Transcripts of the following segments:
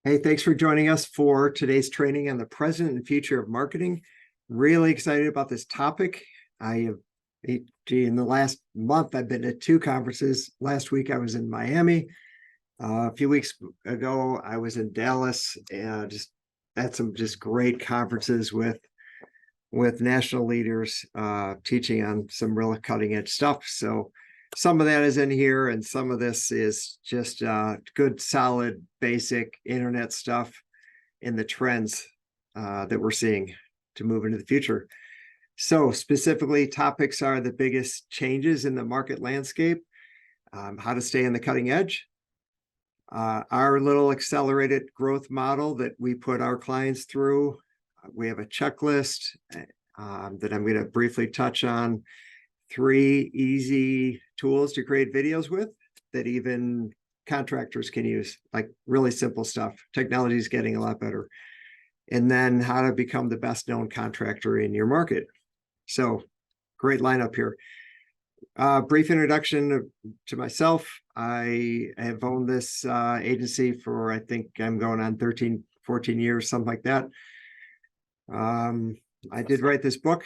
Hey, thanks for joining us for today's training on the present and future of marketing. Really excited about this topic. In the last month, I've been at 2 conferences. Last week, I was in Miami. A few weeks ago, I was in Dallas, and just had some just great conferences with national leaders teaching on some really cutting edge stuff. So some of that is in here, and some of this is just good, solid, basic internet stuff in the trends that we're seeing to move into the future. So specifically, topics are the biggest changes in the market landscape, how to stay on the cutting edge, our little accelerated growth model that we put our clients through. We have a checklist that I'm going to briefly touch on. 3 easy tools to create videos with that even contractors can use, like really simple stuff. Technology is getting a lot better. And then how to become the best known contractor in your market. So great lineup here. Brief introduction to myself. I have owned this agency for, I think I'm going on 13, 14 years, something like that. I did write this book,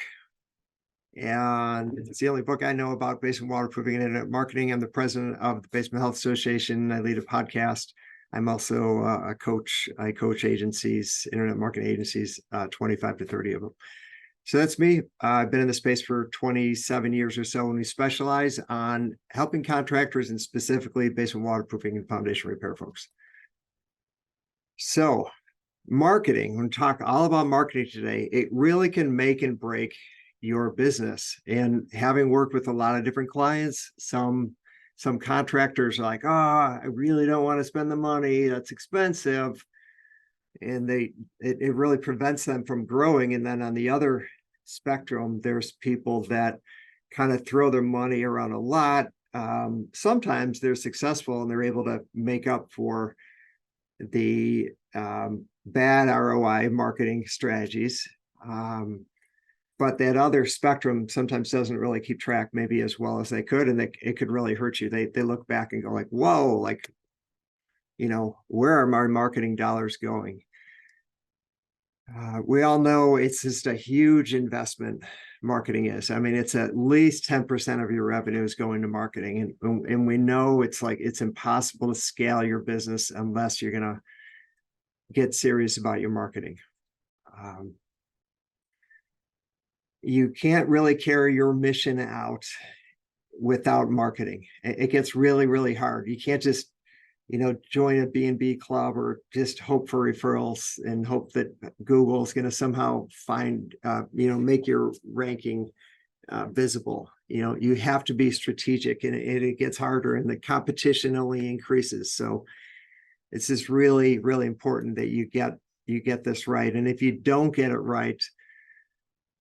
and it's the only book I know about basement waterproofing and internet marketing. I'm the president of the Basement Health Association. I lead a podcast. I'm also a coach. I coach agencies, internet marketing agencies, 25 to 30 of them. So that's me. I've been in the space for 27 years or so, and we specialize on helping contractors and specifically basement waterproofing and foundation repair folks. So marketing, we're going to talk all about marketing today. It really can make and break your business. And having worked with a lot of different clients, some contractors are like, I really don't want to spend the money, that's expensive, and it really prevents them from growing. And then on the other spectrum, there's people that kind of throw their money around a lot. Sometimes they're successful and they're able to make up for the bad ROI marketing strategies. But that other spectrum sometimes doesn't really keep track maybe as well as they could, and it could really hurt you. They look back and go like, whoa, like, where are my marketing dollars going? We all know it's just a huge investment, marketing is. I mean, it's at least 10% of your revenue is going to marketing. And we know it's impossible to scale your business unless you're going to get serious about your marketing. You can't really carry your mission out without marketing. It gets really, really hard. You can't just, join a B&B club or just hope for referrals and hope that Google is going to somehow find, make your ranking visible. You have to be strategic, and it gets harder, and the competition only increases. So it's just really, really important that you get this right. And if you don't get it right,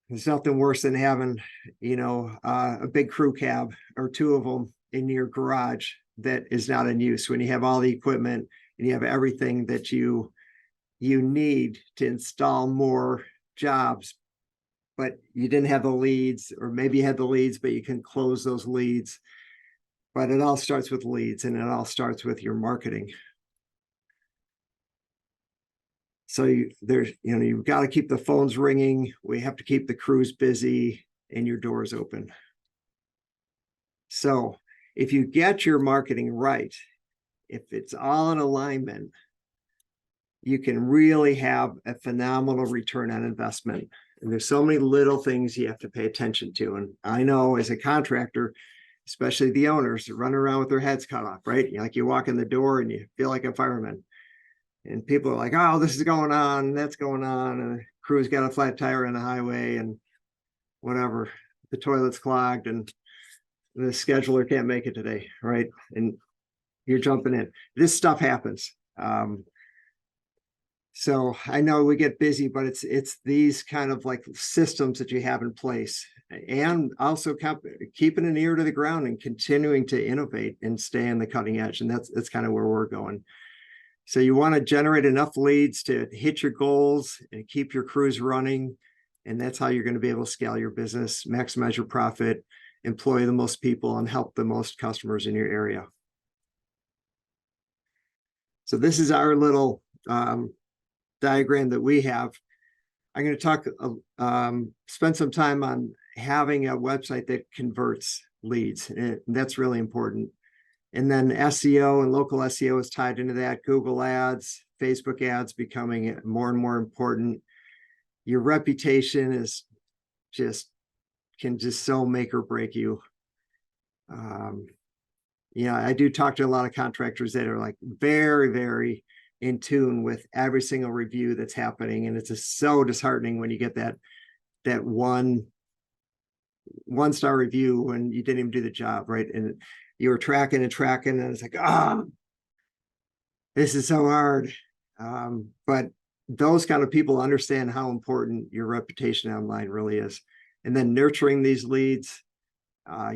there's nothing worse than having, a big crew cab or 2 of them in your garage that is not in use, when you have all the equipment and you have everything that you need to install more jobs, but you didn't have the leads, or maybe you had the leads, but you can close those leads. But it all starts with leads, and it all starts with your marketing. So you've got to keep the phones ringing. We have to keep the crews busy and your doors open. So if you get your marketing right, if it's all in alignment, you can really have a phenomenal return on investment. And there's so many little things you have to pay attention to. And I know as a contractor, especially the owners, run around with their heads cut off, right? You walk in the door and you feel like a fireman. And people are like, oh, this is going on, that's going on, and the crew's got a flat tire on the highway, and whatever, the toilet's clogged, and the scheduler can't make it today, right? And you're jumping in. This stuff happens. So I know we get busy, but it's these kind of like systems that you have in place, and also keeping an ear to the ground and continuing to innovate and stay on the cutting edge. And that's kind of where we're going. So you want to generate enough leads to hit your goals and keep your crews running. And that's how you're going to be able to scale your business, maximize your profit, employ the most people, and help the most customers in your area. So this is our little diagram that we have, I'm going to talk, spend some time on having a website that converts leads. And that's really important. And then SEO and local SEO is tied into that. Google ads, Facebook ads becoming more and more important. Your reputation is can just so make or break you. I do talk to a lot of contractors that are like very, very in tune with every single review that's happening. And it's just so disheartening when you get that one-star review when you didn't even do the job, right? And you were tracking, and it's like, this is so hard. But those kind of people understand how important your reputation online really is. And then nurturing these leads,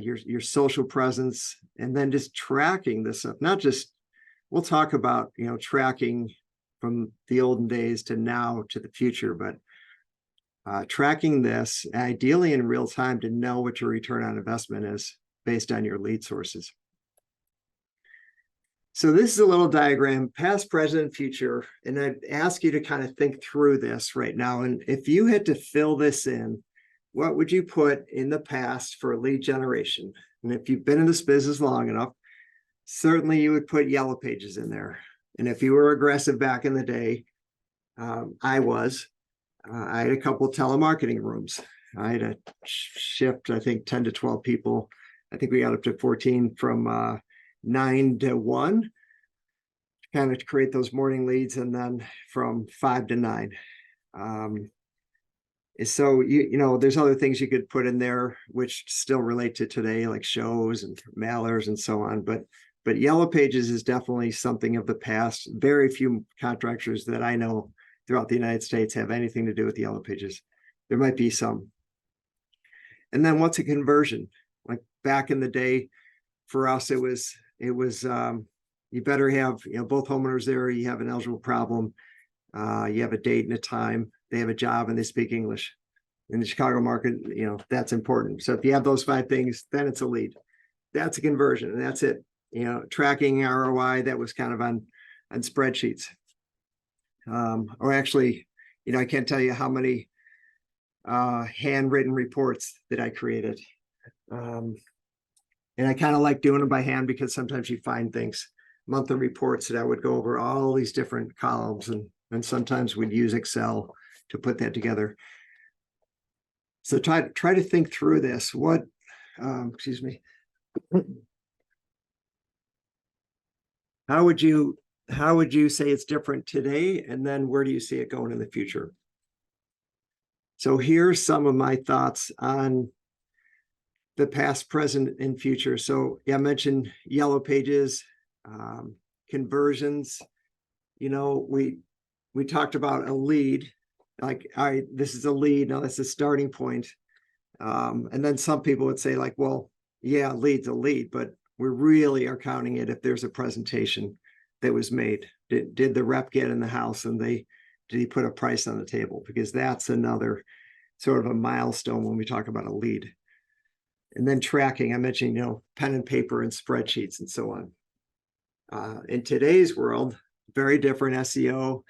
your social presence, and then just tracking this stuff. Not just, we'll talk about, tracking from the olden days to now to the future, but tracking this ideally in real time to know what your return on investment is based on your lead sources. So this is a little diagram, past, present, future, and I'd ask you to kind of think through this right now. And if you had to fill this in, what would you put in the past for lead generation? And if you've been in this business long enough, certainly you would put Yellow Pages in there. And if you were aggressive back in the day, I had a couple telemarketing rooms. I had a shift, I think 10 to 12 people. I think we got up to 14 from 9 to 1, kind of to create those morning leads, and then from 5 to 9. So there's other things you could put in there which still relate to today, like shows and mailers and so on. But Yellow Pages is definitely something of the past. Very few contractors that I know throughout the United States have anything to do with Yellow Pages. There might be some. And then what's a conversion? Like back in the day, for us, it was you better have both homeowners there. You have an eligible problem. You have a date and a time. They have a job and they speak English. In the Chicago market, that's important. So if you have those 5 things, then it's a lead. That's a conversion, and that's it. Tracking ROI, that was kind of on spreadsheets. Or actually, I can't tell you how many handwritten reports that I created. And I kind of like doing them by hand because sometimes you find things, monthly reports that I would go over all these different columns, and sometimes we'd use Excel to put that together. So try to think through this. Excuse me. How would you say it's different today? And then where do you see it going in the future? So here's some of my thoughts on the past, present, and future. So I mentioned Yellow Pages, conversions. We talked about a lead, like, all right, this is a lead. Now that's a starting point. And then some people would say like, well, yeah, lead's a lead, but we really are counting it if there's a presentation that was made. Did the rep get in the house and did he put a price on the table? Because that's another sort of a milestone when we talk about a lead. And then tracking, I mentioned, pen and paper and spreadsheets and so on. In today's world, very different SEO,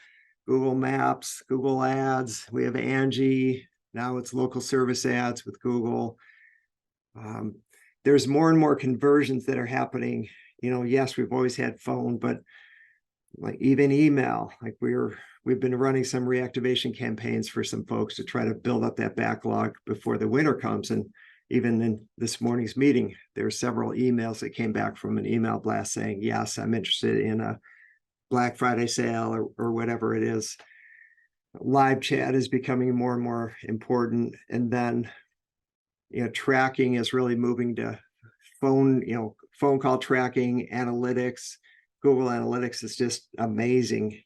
Google Maps, Google Ads. We have Angie. Now it's local service ads with Google. There's more and more conversions that are happening. Yes, we've always had phone, but like even email, like we've been running some reactivation campaigns for some folks to try to build up that backlog before the winter comes. And even in this morning's meeting, there are several emails that came back from an email blast saying, yes, I'm interested in a Black Friday sale or whatever it is. Live chat is becoming more and more important. And then, tracking is really moving to phone call tracking, analytics. Google Analytics is just amazing.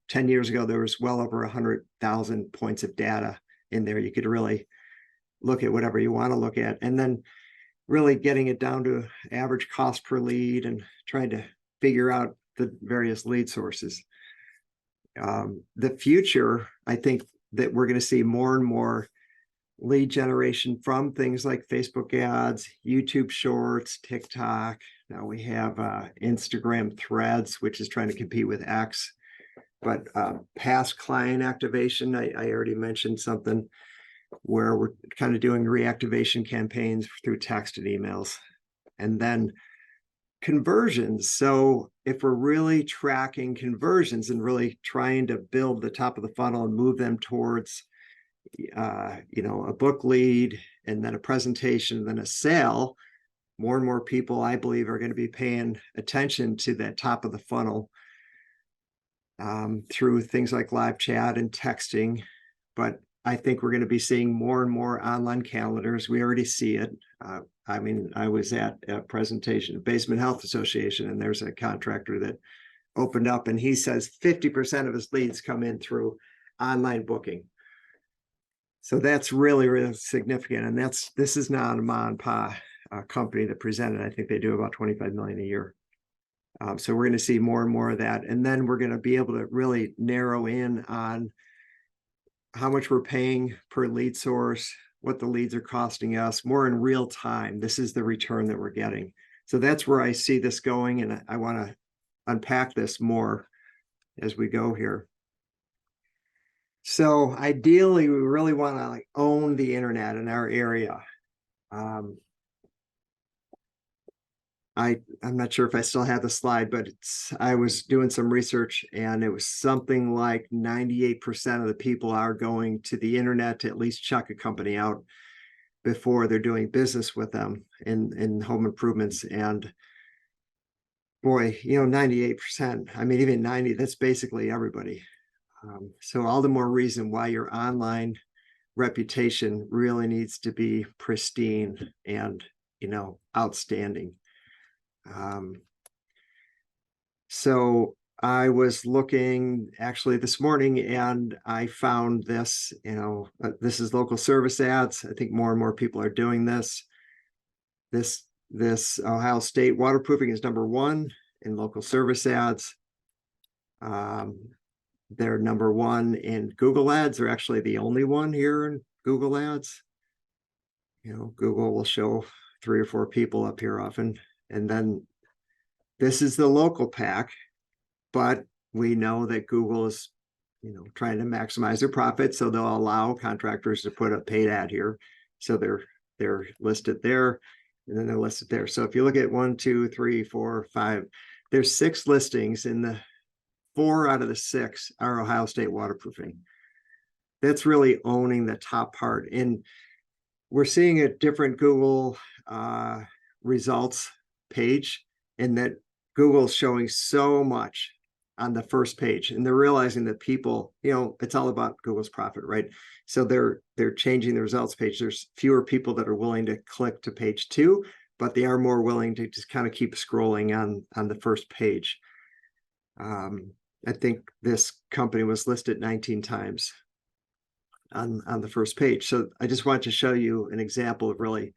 10 years ago, there was well over 100,000 points of data in there. You could really look at whatever you want to look at, and then really getting it down to average cost per lead and trying to figure out the various lead sources. The future, I think that we're going to see more and more lead generation from things like Facebook ads, YouTube Shorts, TikTok. Now we have Instagram Threads, which is trying to compete with X. But past client activation, I already mentioned something where we're kind of doing reactivation campaigns through text and emails. And then conversions. So if we're really tracking conversions and really trying to build the top of the funnel and move them towards, a book lead and then a presentation, and then a sale, more and more people, I believe, are going to be paying attention to that top of the funnel through things like live chat and texting. But I think we're going to be seeing more and more online calendars. We already see it. I was at a presentation, Basement Health Association, and there's a contractor that opened up, and he says 50% of his leads come in through online booking. So that's really, really significant. And this is not a mom and pop company that presented. I think they do about 25 million a year. So we're going to see more and more of that. And then we're going to be able to really narrow in on how much we're paying per lead source, what the leads are costing us, more in real time. This is the return that we're getting. So that's where I see this going. And I want to unpack this more as we go here. So ideally, we really want to own the internet in our area. I'm not sure if I still have the slide, but I was doing some research, and it was something like 98% of the people are going to the internet to at least check a company out before they're doing business with them in home improvements. And boy, 98%, even 90, that's basically everybody. So all the more reason why your online reputation really needs to be pristine and, outstanding. So I was looking actually this morning, and I found this, this is local service ads. I think more and more people are doing this. This Ohio State waterproofing is #1 in local service ads. They're #1 in Google ads. They're actually the only one here in Google ads. Google will show 3 or 4 people up here often. And then this is the local pack, but we know that Google is, trying to maximize their profit. So they'll allow contractors to put a paid ad here. So they're listed there, and then they're listed there. So if you look at 1, 2, 3, 4, 5, there's 6 listings, and the 4 out of the 6 are Ohio State waterproofing. That's really owning the top part. And we're seeing a different Google results page, and that Google's showing so much on the first page, and they're realizing that people, it's all about Google's profit, right? So they're changing the results page. There's fewer people that are willing to click to page 2, but they are more willing to just kind of keep scrolling on the first page. I think this company was listed 19 times on the first page. So I just want to show you an example of really,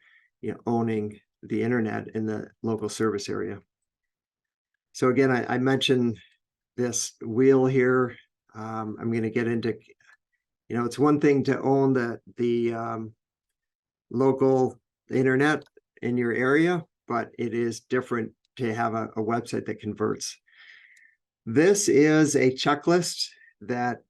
owning the internet in the local service area. So again, I mentioned this wheel here. I'm going to get into, it's one thing to own the local internet in your area, but it is different to have a website that converts. This is a checklist that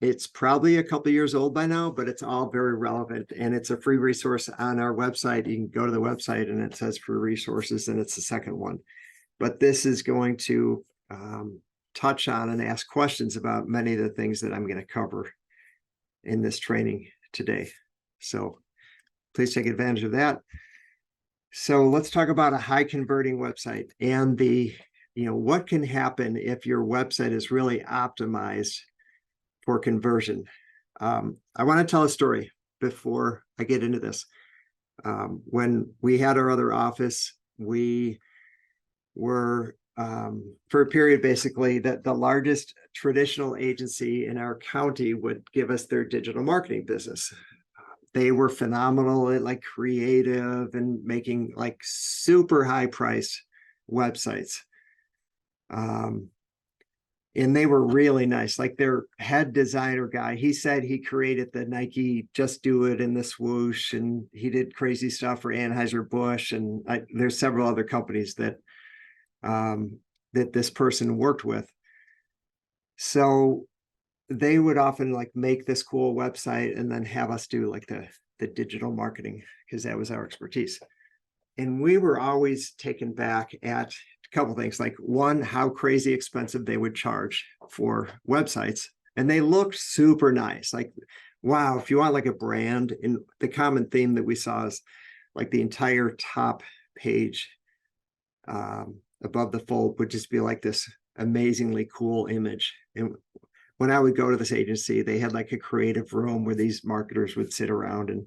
it's probably a couple years old by now, but it's all very relevant, and it's a free resource on our website. You can go to the website and it says free resources, and it's the second one. But this is going to touch on and ask questions about many of the things that I'm going to cover in this training today. So please take advantage of that. So let's talk about a high converting website and what can happen if your website is really optimized for conversion. I want to tell a story before I get into this. When we had our other office, we were for a period basically that the largest traditional agency in our county would give us their digital marketing business. They were phenomenal at creative and making super high priced websites. And they were really nice. Their head designer guy, he said he created the Nike Just Do It and the swoosh, and he did crazy stuff for Anheuser-Busch, and there's several other companies that that this person worked with. So they would often like make this cool website and then have us do like the digital marketing, because that was our expertise. And we were always taken back at a couple things. Like, one, how crazy expensive they would charge for websites. And they looked super nice. Like, wow, if you want like a brand, and the common theme that we saw is like the entire top page above the fold would just be like this amazingly cool image. And when I would go to this agency, they had like a creative room where these marketers would sit around and,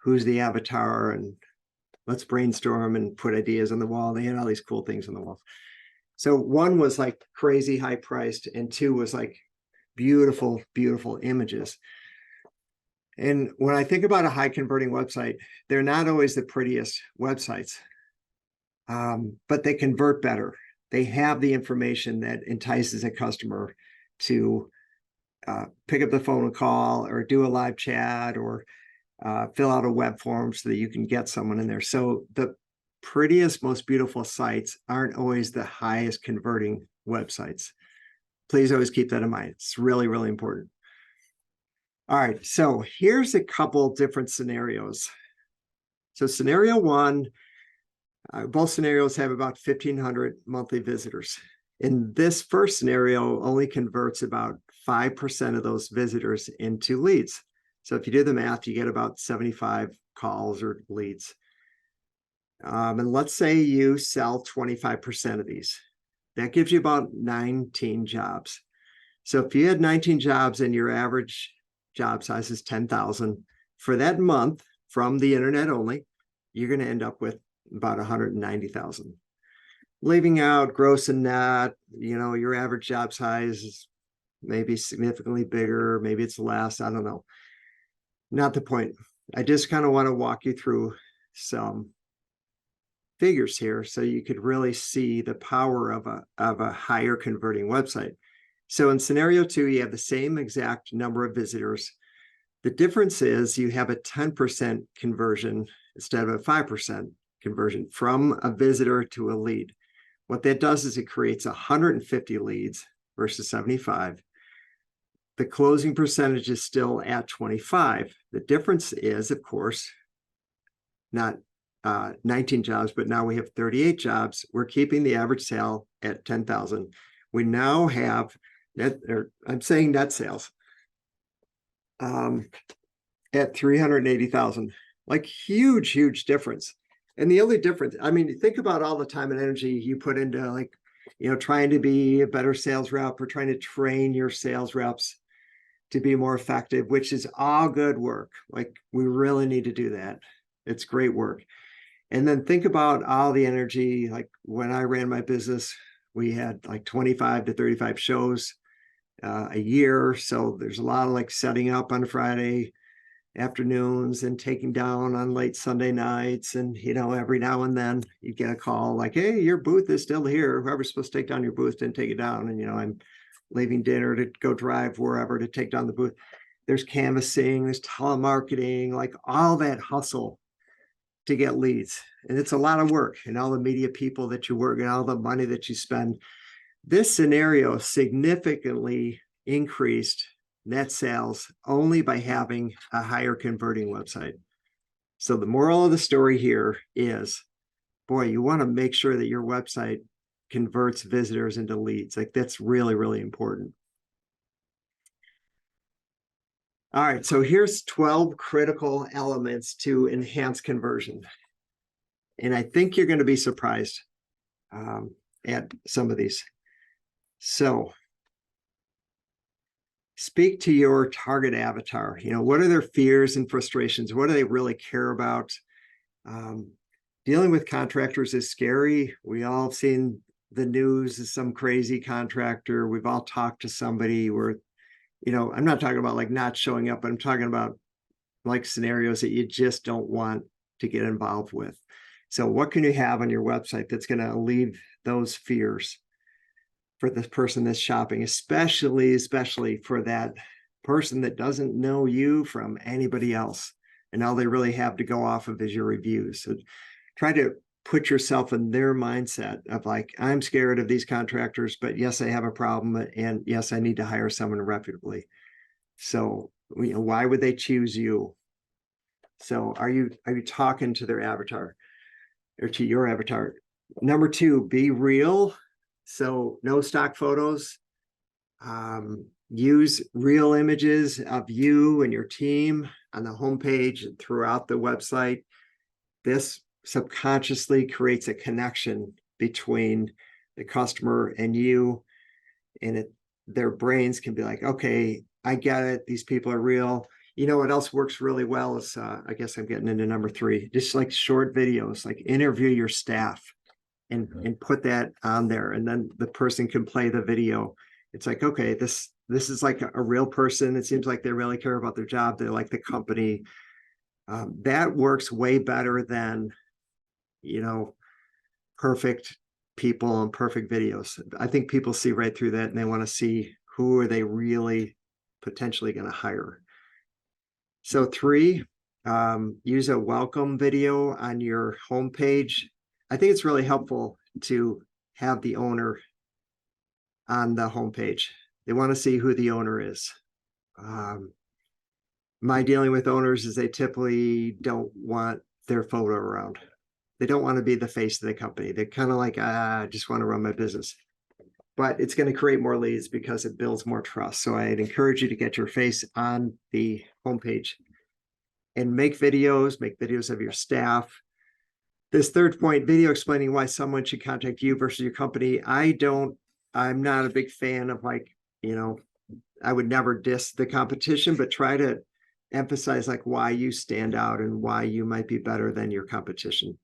who's the avatar, and let's brainstorm and put ideas on the wall. They had all these cool things on the wall. So one was like crazy high priced, and two was like beautiful, beautiful images. And when I think about a high converting website, they're not always the prettiest websites, but they convert better. They have the information that entices a customer to pick up the phone and call, or do a live chat, or fill out a web form so that you can get someone in there. So the prettiest, most beautiful sites aren't always the highest converting websites. Please always keep that in mind. It's really, really important. All right, so here's a couple different scenarios. So scenario one, both scenarios have about 1,500 monthly visitors. In this first scenario, only converts about 5% of those visitors into leads. So if you do the math, you get about 75 calls or leads. And let's say you sell 25% of these. That gives you about 19 jobs. So if you had 19 jobs and your average job size is 10,000, for that month from the internet only, you're going to end up with about 190,000. Leaving out gross and net, your average job size is maybe significantly bigger, maybe it's less, I don't know. Not the point. I just kind of want to walk you through some figures here so you could really see the power of a higher converting website. So in scenario two, you have the same exact number of visitors. The difference is you have a 10% conversion instead of a 5% conversion from a visitor to a lead. What that does is it creates 150 leads versus 75. The closing percentage is still at 25. The difference is, of course, not 19 jobs, but now we have 38 jobs. We're keeping the average sale at 10,000. We now have net, or I'm saying net sales at 380,000. Like huge, huge difference. And the only difference, I mean, think about all the time and energy you put into like, trying to be a better sales rep, or trying to train your sales reps to be more effective, which is all good work. Like, we really need to do that. It's great work. And then think about all the energy. Like when I ran my business, we had like 25 to 35 shows a year. So there's a lot of like setting up on Friday afternoons and taking down on late Sunday nights. And, every now and then you get a call like, hey, your booth is still here. Whoever's supposed to take down your booth didn't take it down. And, I'm leaving dinner to go drive wherever to take down the booth. There's canvassing, there's telemarketing, like all that hustle to get leads. And it's a lot of work, and all the media people that you work and all the money that you spend. This scenario significantly increased net sales only by having a higher converting website. So the moral of the story here is, boy, you want to make sure that your website converts visitors into leads. Like, that's really, really important. All right, so here's 12 critical elements to enhance conversion. And I think you're going to be surprised at some of these. So speak to your target avatar. What are their fears and frustrations? What do they really care about? Dealing with contractors is scary. We all have seen the news of some crazy contractor. We've all talked to somebody where, I'm not talking about like not showing up, but I'm talking about like scenarios that you just don't want to get involved with. So what can you have on your website that's going to alleviate those fears for the person that's shopping, especially for that person that doesn't know you from anybody else, and all they really have to go off of is your reviews? So try to put yourself in their mindset of like, I'm scared of these contractors, but yes, I have a problem, and yes, I need to hire someone reputably. So, why would they choose you? So are you talking to their avatar or to your avatar? Number two, be real. So no stock photos. Use real images of you and your team on the homepage and throughout the website. This subconsciously creates a connection between the customer and you, and their brains can be like, okay, I get it. These people are real. You know what else works really well is, I guess I'm getting into number three, just like short videos, like interview your staff and put that on there. And then the person can play the video. It's like, okay, this is like a real person. It seems like they really care about their job. They like the company. That works way better than, perfect people and perfect videos. I think people see right through that, and they want to see who are they really potentially going to hire. So three, use a welcome video on your homepage. I think it's really helpful to have the owner on the homepage. They want to see who the owner is. My dealing with owners is they typically don't want their photo around. They don't want to be the face of the company. They're kind of like, I just want to run my business. But it's going to create more leads because it builds more trust. So I'd encourage you to get your face on the homepage and make videos of your staff. This third point, video explaining why someone should contact you versus your company. I'm not a big fan of like, I would never diss the competition, but try to emphasize like why you stand out and why you might be better than your competition.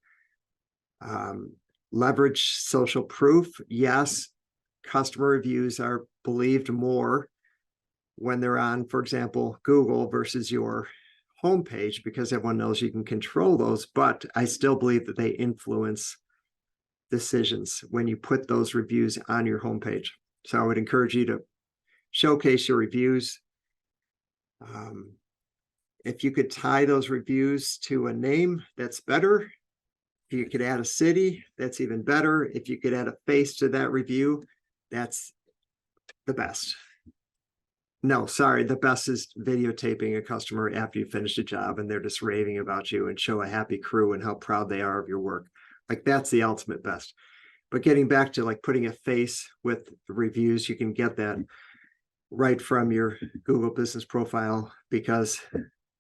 Leverage social proof. Yes, customer reviews are believed more when they're on, for example, Google versus your homepage, because everyone knows you can control those, but I still believe that they influence decisions when you put those reviews on your homepage. So I would encourage you to showcase your reviews. If you could tie those reviews to a name, that's better. If you could add a city, that's even better. If you could add a face to that review, that's the best. No, sorry, the best is videotaping a customer after you finish a job and they're just raving about you, and show a happy crew and how proud they are of your work. Like that's the ultimate best. But getting back to like putting a face with the reviews, you can get that right from your Google business profile, because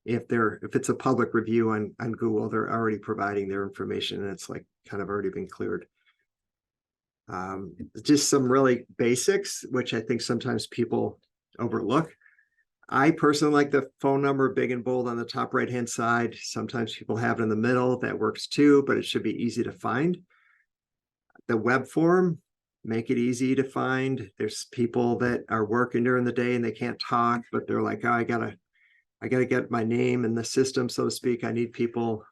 if it's a public review on Google, they're already providing their information and it's like kind of already been cleared. Just some really basics, which I think sometimes people overlook. I personally like the phone number big and bold on the top right hand side. Sometimes people have it in the middle. That works too, but it should be easy to find. The web form, make it easy to find. There's people that are working during the day and they can't talk, but they're like, oh, I gotta get my name in the system, so to speak. I need people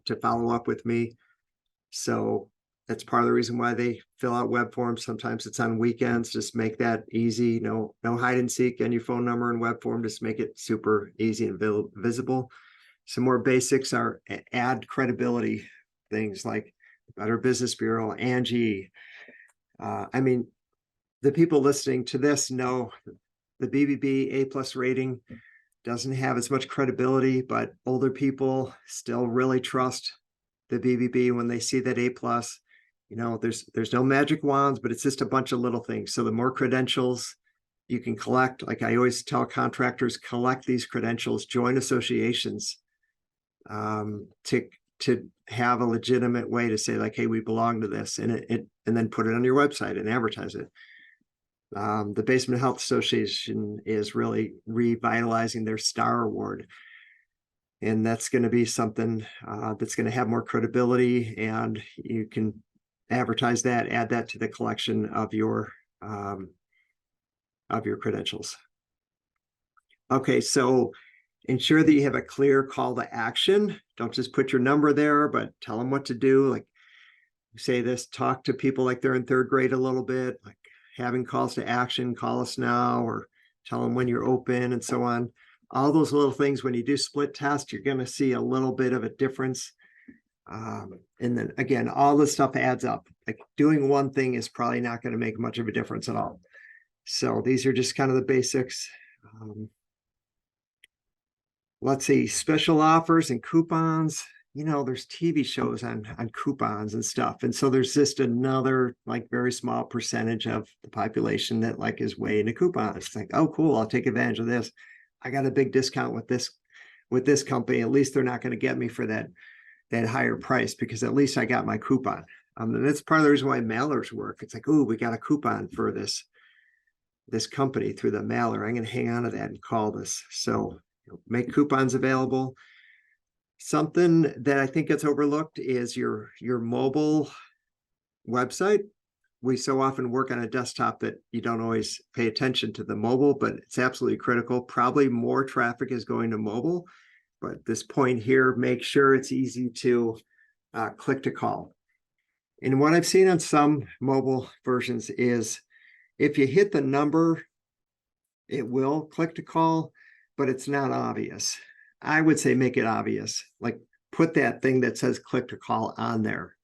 to follow up with me. So that's part of the reason why they fill out web forms. Sometimes it's on weekends. Just make that easy. No hide and seek on your phone number and web form. Just make it super easy and visible. Some more basics are add credibility things like Better Business Bureau, Angie. I mean, the people listening to this know the BBB A+ rating doesn't have as much credibility, but older people still really trust the BBB when they see that A+. There's no magic wands, but it's just a bunch of little things. So the more credentials you can collect, like I always tell contractors, collect these credentials, join associations, to have a legitimate way to say like, hey, we belong to this, and then put it on your website and advertise it. The Basement Health Association is really revitalizing their Star Award. And that's going to be something that's going to have more credibility, and you can advertise that, add that to the collection of your credentials. Okay, so ensure that you have a clear call to action. Don't just put your number there, but tell them what to do. Like say this, talk to people like they're in third grade a little bit, like having calls to action, call us now, or tell them when you're open and so on. All those little things, when you do split test, you're going to see a little bit of a difference. And then again, all this stuff adds up. Like doing one thing is probably not going to make much of a difference at all. So these are just kind of the basics. Let's see, special offers and coupons. There's TV shows on coupons and stuff. And so there's just another like very small percentage of the population that like is way into coupons. It's like, oh, cool, I'll take advantage of this. I got a big discount with this company. At least they're not going to get me for that higher price because at least I got my coupon. And that's part of the reason why mailers work. It's like, oh, we got a coupon for this company through the mailer. I'm going to hang on to that and call this. So make coupons available. Something that I think gets overlooked is your mobile website. We so often work on a desktop that you don't always pay attention to the mobile, but it's absolutely critical. Probably more traffic is going to mobile, but at this point here, make sure it's easy to click to call. And what I've seen on some mobile versions is if you hit the number, it will click to call, but it's not obvious. I would say make it obvious, like put that thing that says click to call on there.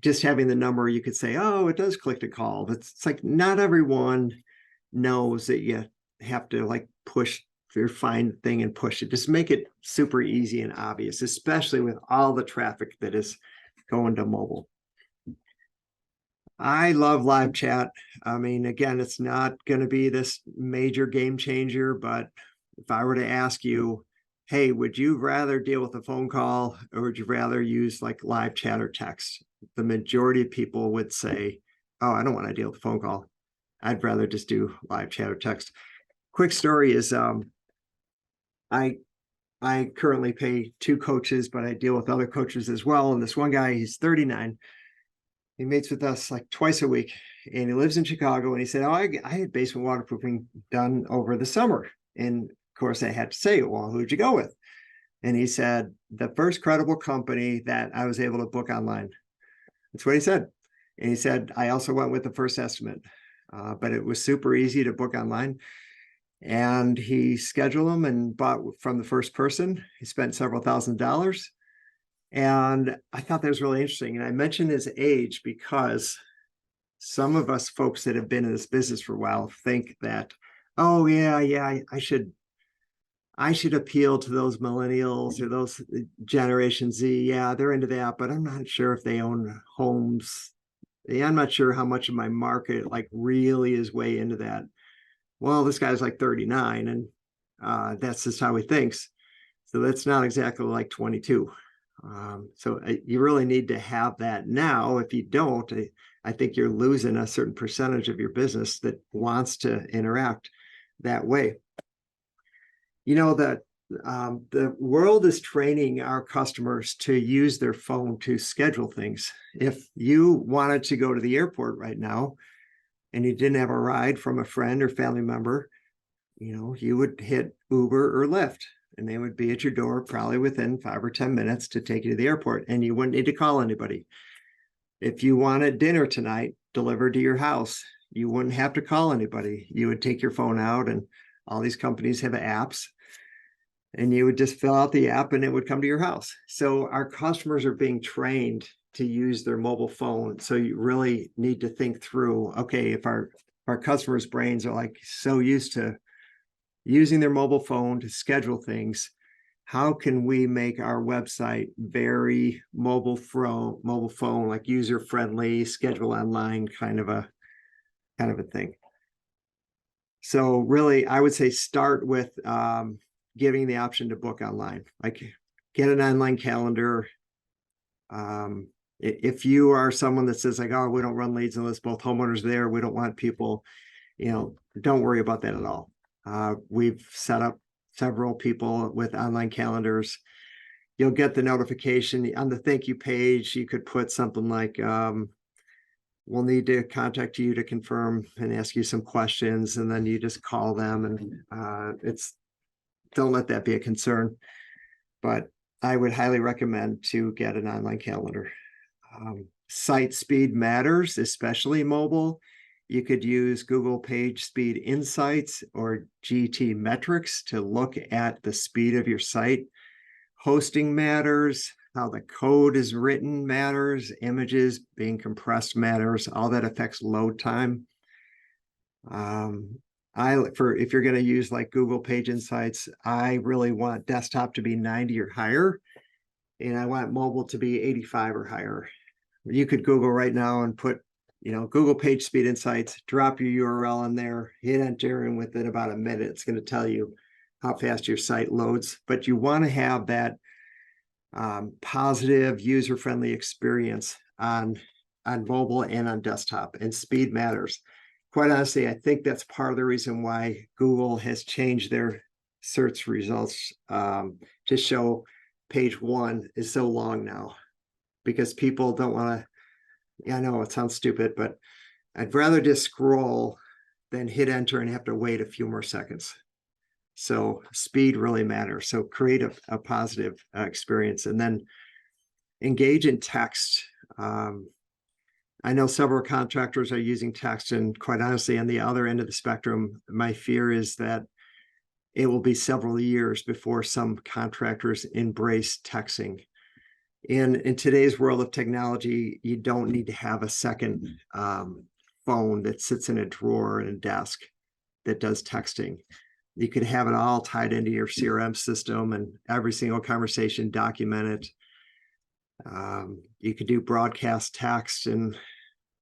Just having the number, you could say, oh, it does click to call. But it's like not everyone knows that you have to like push your find thing and push it. Just make it super easy and obvious, especially with all the traffic that is going to mobile. I love live chat. I mean, again, it's not going to be this major game changer, but if I were to ask you, hey, would you rather deal with a phone call or would you rather use like live chat or text? The majority of people would say, oh, I don't want to deal with a phone call. I'd rather just do live chat or text. Quick story is I currently pay 2 coaches, but I deal with other coaches as well. And this one guy, he's 39. He meets with us like twice a week and he lives in Chicago. And he said, oh, I had basement waterproofing done over the summer. And of course I had to say, well, who'd you go with? And he said, the first credible company that I was able to book online. That's what he said. And he said, I also went with the first estimate, but it was super easy to book online. And he scheduled them and bought from the first person. He spent several $1,000s. And I thought that was really interesting. And I mentioned his age because some of us folks that have been in this business for a while think that, oh yeah, I should appeal to those millennials or those Generation Z. Yeah, they're into that, but I'm not sure if they own homes. Yeah, I'm not sure how much of my market like really is way into that. Well, this guy's like 39 and that's just how he thinks. So that's not exactly like 22. So you really need to have that now. If you don't, I think you're losing a certain percentage of your business that wants to interact that way. The world is training our customers to use their phone to schedule things. If you wanted to go to the airport right now and you didn't have a ride from a friend or family member, you would hit Uber or Lyft and they would be at your door probably within 5 or 10 minutes to take you to the airport and you wouldn't need to call anybody. If you wanted dinner tonight delivered to your house, you wouldn't have to call anybody. You would take your phone out, and all these companies have apps, and you would just fill out the app and it would come to your house. So our customers are being trained to use their mobile phone. So you really need to think through, okay, if our customers' brains are like so used to using their mobile phone to schedule things, how can we make our website very mobile phone, like user friendly, schedule online kind of a thing. So really, I would say start with giving the option to book online, like get an online calendar. If you are someone that says like, oh, we don't run leads unless both homeowners there, we don't want people, don't worry about that at all. We've set up several people with online calendars. You'll get the notification on the thank you page. You could put something like, we'll need to contact you to confirm and ask you some questions. And then you just call them and don't let that be a concern. But I would highly recommend to get an online calendar. Site speed matters, especially mobile. You could use Google Page Speed Insights or GT Metrics to look at the speed of your site. hosting matters, how the code is written matters, images being compressed matters, all that affects load time. If you're going to use like Google Page Insights, I really want desktop to be 90 or higher, and I want mobile to be 85 or higher. You could Google right now and put, Google Page Speed Insights, drop your URL in there, hit enter, and within about a minute, it's going to tell you how fast your site loads. But you want to have that positive, user-friendly experience on mobile and on desktop, and speed matters. Quite honestly, I think that's part of the reason why Google has changed their search results to show page 1 is so long now, because people don't want to, I know it sounds stupid, but I'd rather just scroll than hit enter and have to wait a few more seconds. So speed really matters. So create a positive experience, and then engage in text. I know several contractors are using text, and quite honestly, on the other end of the spectrum, my fear is that it will be several years before some contractors embrace texting. In today's world of technology, you don't need to have a second phone that sits in a drawer in a desk that does texting. You could have it all tied into your CRM system, and every single conversation documented. You could do broadcast text, and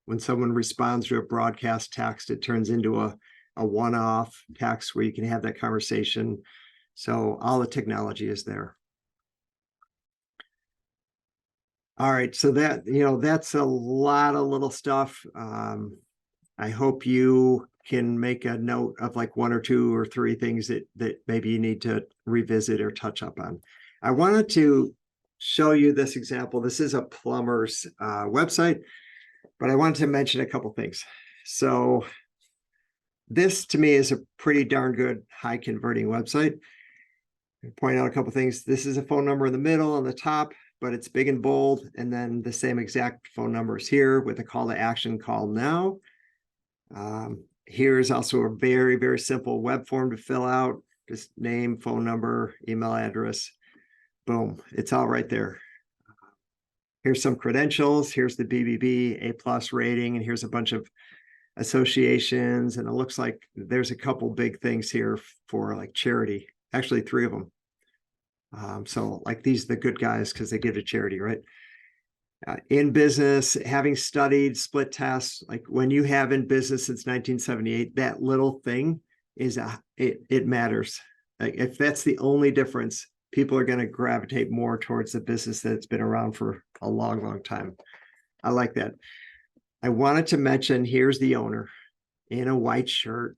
when someone responds to a broadcast text, it turns into a one-off text where you can have that conversation. So all the technology is there. All right, so that's a lot of little stuff. I hope you can make a note of like 1 or 2 or 3 things that maybe you need to revisit or touch up on. I wanted to show you this example. This is a plumber's website, but I wanted to mention a couple things. So this to me is a pretty darn good high converting website. Point out a couple things. This is a phone number in the middle on the top, but it's big and bold, and then the same exact phone number is here with a call to action, call now. Here's also a very, very simple web form to fill out. Just name, phone number, email address. Boom, it's all right there. Here's some credentials. Here's the BBB A+ rating, and here's a bunch of associations. And it looks like there's a couple big things here for like charity. Actually, 3 of them. So like these are the good guys because they give to charity, right? In business, having studied split tests, like when you have in business since 1978, that little thing is it matters. Like if that's the only difference, people are going to gravitate more towards the business that's been around for a long, long time. I like that. I wanted to mention, here's the owner in a white shirt,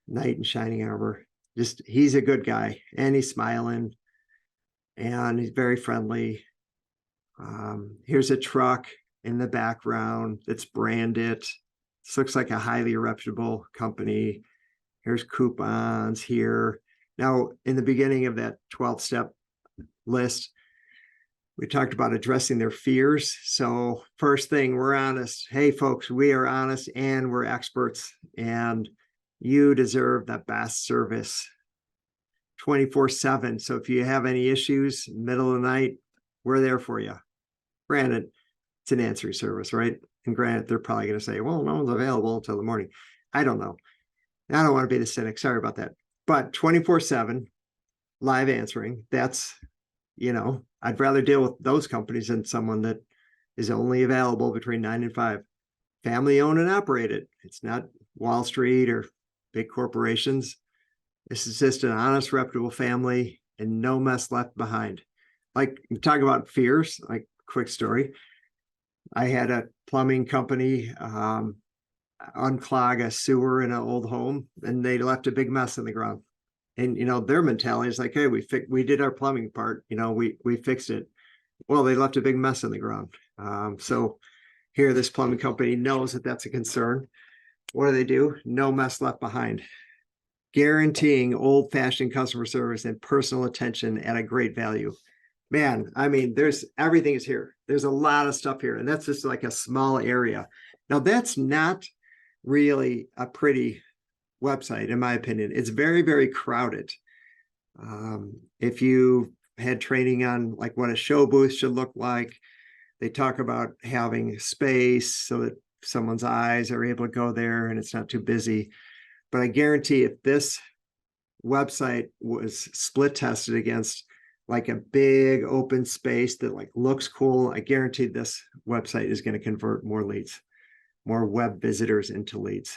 knight in shining armor. Just, he's a good guy, and he's smiling, and he's very friendly. Here's a truck in the background that's branded. This looks like a highly reputable company. Here's coupons here. Now, in the beginning of that 12-step list, we talked about addressing their fears. So first thing, we're honest. Hey, folks, we are honest and we're experts, and you deserve the best service 24/7. So if you have any issues, middle of the night, we're there for you. Granted, it's an answering service, right? And granted, they're probably going to say, well, no one's available until the morning. I don't know. I don't want to be the cynic. Sorry about that. But 24/7 live answering, that's, I'd rather deal with those companies than someone that is only available between 9 and 5. Family owned and operated. It's not Wall Street or big corporations. This is just an honest, reputable family, and no mess left behind. Like, you talk about fears, like, quick story. I had a plumbing company unclog a sewer in an old home, and they left a big mess in the ground. And, their mentality is like, hey, we did our plumbing part, we fixed it. Well, they left a big mess in the ground. So here, this plumbing company knows that that's a concern. What do? No mess left behind. Guaranteeing old-fashioned customer service and personal attention at a great value. Man, I mean, everything is here. There's a lot of stuff here, and that's just like a small area. Now, that's not really a pretty website, in my opinion. It's very, very crowded. If you had training on like what a show booth should look like. They talk about having space so that someone's eyes are able to go there and it's not too busy. But I guarantee if this website was split tested against like a big open space that like looks cool, I guarantee this website is going to convert more leads, more web visitors into leads.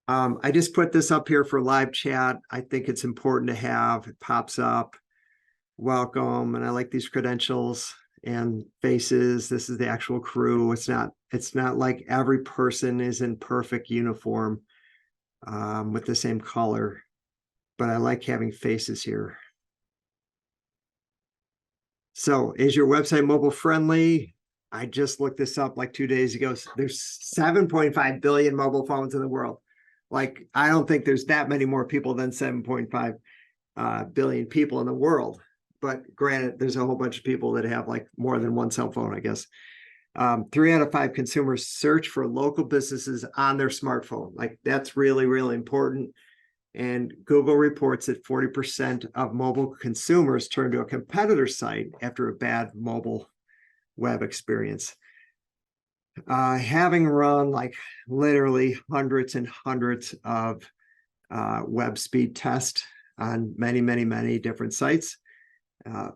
I just put this up here for live chat. I think it's important to have. It pops up, welcome, and I like these credentials and faces. This is the actual crew. It's not like every person is in perfect uniform with the same color, but I like having faces here. So is your website mobile friendly? I just looked this up like 2 days ago. There's 7.5 billion mobile phones in the world. Like, I don't think there's that many more people than 7.5 billion people in the world. But granted, there's a whole bunch of people that have like more than one cell phone, I guess. 3 out of 5 consumers search for local businesses on their smartphone. Like, that's really, really important. And Google reports that 40% of mobile consumers turn to a competitor site after a bad mobile web experience. Having run like literally hundreds and hundreds of web speed tests on many, many, many different sites,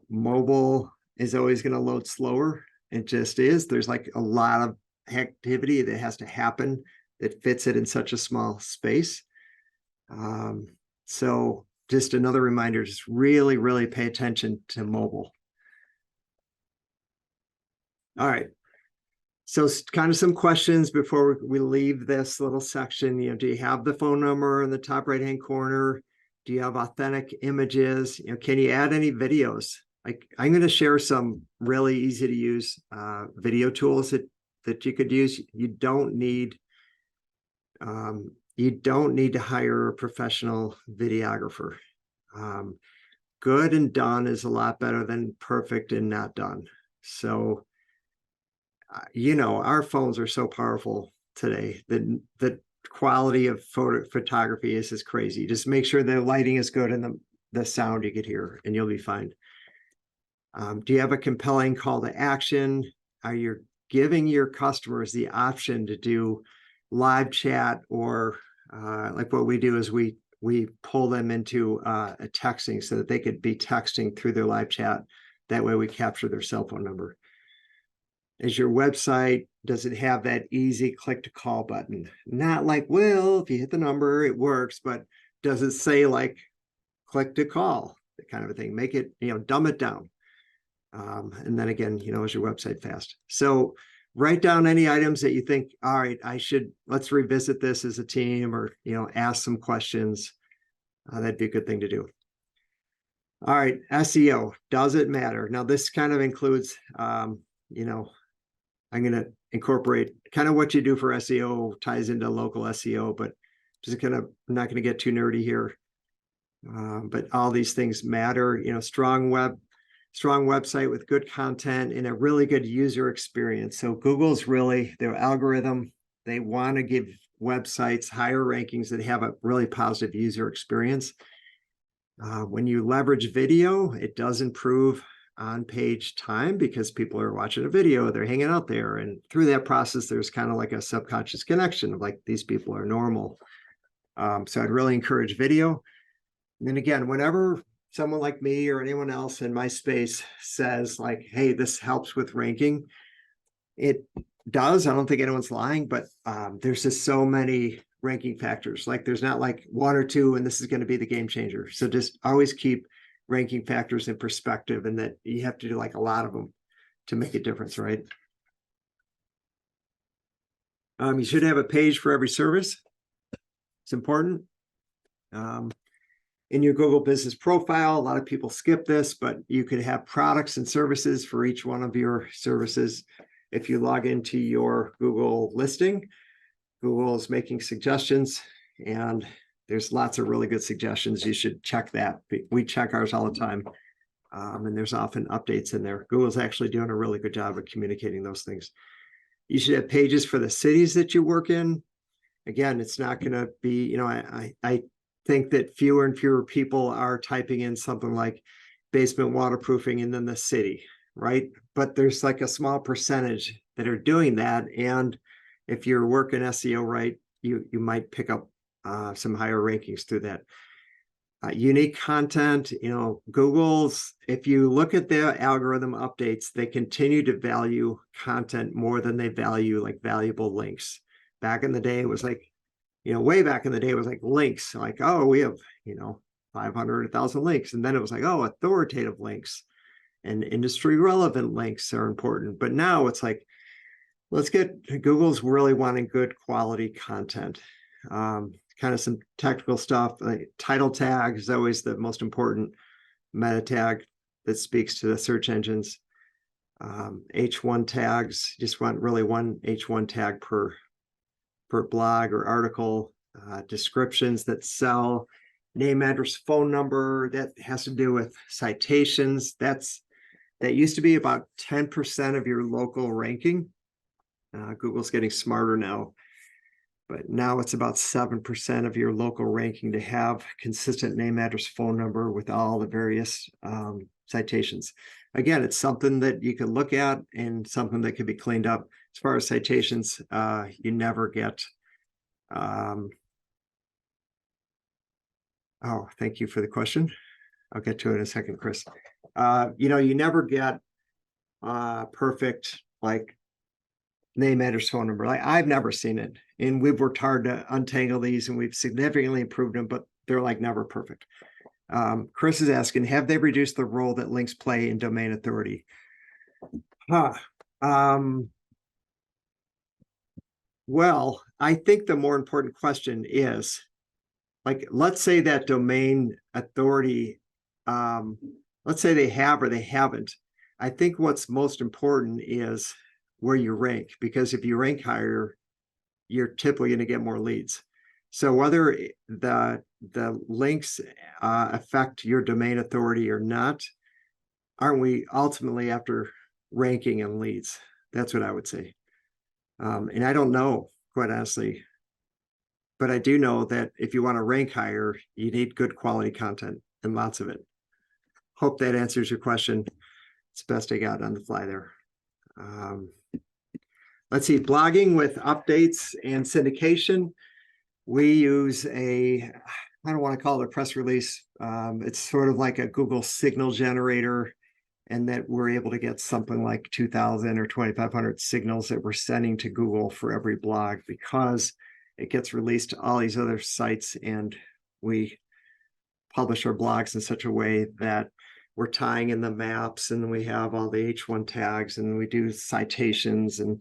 mobile is always going to load slower. It just is. There's like a lot of activity that has to happen that fits it in such a small space. So just another reminder, just really, really pay attention to mobile. All right. So kind of some questions before we leave this little section. Do you have the phone number in the top right-hand corner? Do you have authentic images? Can you add any videos? Like, I'm going to share some really easy to use video tools that you could use. You don't need to hire a professional videographer. Good and done is a lot better than perfect and not done. So our phones are so powerful today that the quality of photography is just crazy. Just make sure the lighting is good and the sound you could hear, and you'll be fine. Do you have a compelling call to action? Are you giving your customers the option to do live chat, or like what we do is we pull them into a texting so that they could be texting through their live chat. That way we capture their cell phone number. Is your website, does it have that easy click to call button? Not like, well, if you hit the number, it works, but does it say like click to call, that kind of a thing? Make it, dumb it down. And then again, is your website fast? So write down any items that you think, all right, let's revisit this as a team, or, ask some questions. That'd be a good thing to do. All right, SEO, does it matter? Now, this kind of includes, I'm going to incorporate kind of what you do for SEO ties into local SEO, but I'm not going to get too nerdy here. But all these things matter. Strong website with good content and a really good user experience. So Google's really, their algorithm, they want to give websites higher rankings that have a really positive user experience. When you leverage video, it does improve on-page time because people are watching a video, they're hanging out there, and through that process, there's kind of like a subconscious connection of like, these people are normal. So I'd really encourage video. And then again, whenever someone like me or anyone else in my space says like, hey, this helps with ranking, it does. I don't think anyone's lying, but there's just so many ranking factors. Like, there's not like 1 or 2 and this is going to be the game changer. So just always keep ranking factors in perspective, and that you have to do like a lot of them to make a difference, right? You should have a page for every service. It's important. In your Google business profile, a lot of people skip this, but you could have products and services for each one of your services. If you log into your Google listing, Google is making suggestions, and there's lots of really good suggestions. You should check that. We check ours all the time. And there's often updates in there. Google's actually doing a really good job of communicating those things. You should have pages for the cities that you work in. Again, it's not going to be, I think that fewer and fewer people are typing in something like basement waterproofing and then the city, right? But there's like a small percentage that are doing that. And if you're working SEO right, you might pick up some higher rankings through that. Unique content, Google's, if you look at their algorithm updates, they continue to value content more than they value like valuable links. Back in the day, it was like, way back in the day, it was like links, like, oh, we have, 500, 1,000 links. And then it was like, oh, authoritative links and industry relevant links are important. But now it's like, Google's really wanting good quality content. Kind of some technical stuff. Like title tag is always the most important meta tag that speaks to the search engines. H1 tags, just want really one H1 tag per blog or article. Descriptions that sell, name, address, phone number, that has to do with citations. That used to be about 10% of your local ranking. Google's getting smarter now, but now it's about 7% of your local ranking to have consistent name, address, phone number with all the various citations. Again, it's something that you can look at and something that can be cleaned up. As far as citations, you never get, oh, thank you for the question. I'll get to it in a second, Chris. You never get perfect, like, name, address, phone number. Like, I've never seen it, and we've worked hard to untangle these, and we've significantly improved them, but they're like never perfect. Chris is asking, have they reduced the role that links play in domain authority? Well, I think the more important question is, like, let's say that domain authority, let's say they have or they haven't. I think what's most important is where you rank, because if you rank higher, you're typically going to get more leads. So whether the links affect your domain authority or not, aren't we ultimately after ranking and leads? That's what I would say. And I don't know, quite honestly, but I do know that if you want to rank higher, you need good quality content and lots of it. Hope that answers your question. It's the best I got on the fly there. Let's see, blogging with updates and syndication. We use I don't want to call it a press release. It's sort of like a Google signal generator, and that we're able to get something like 2,000 or 2,500 signals that we're sending to Google for every blog, because it gets released to all these other sites, and we publish our blogs in such a way that we're tying in the maps, and we have all the H1 tags, and we do citations and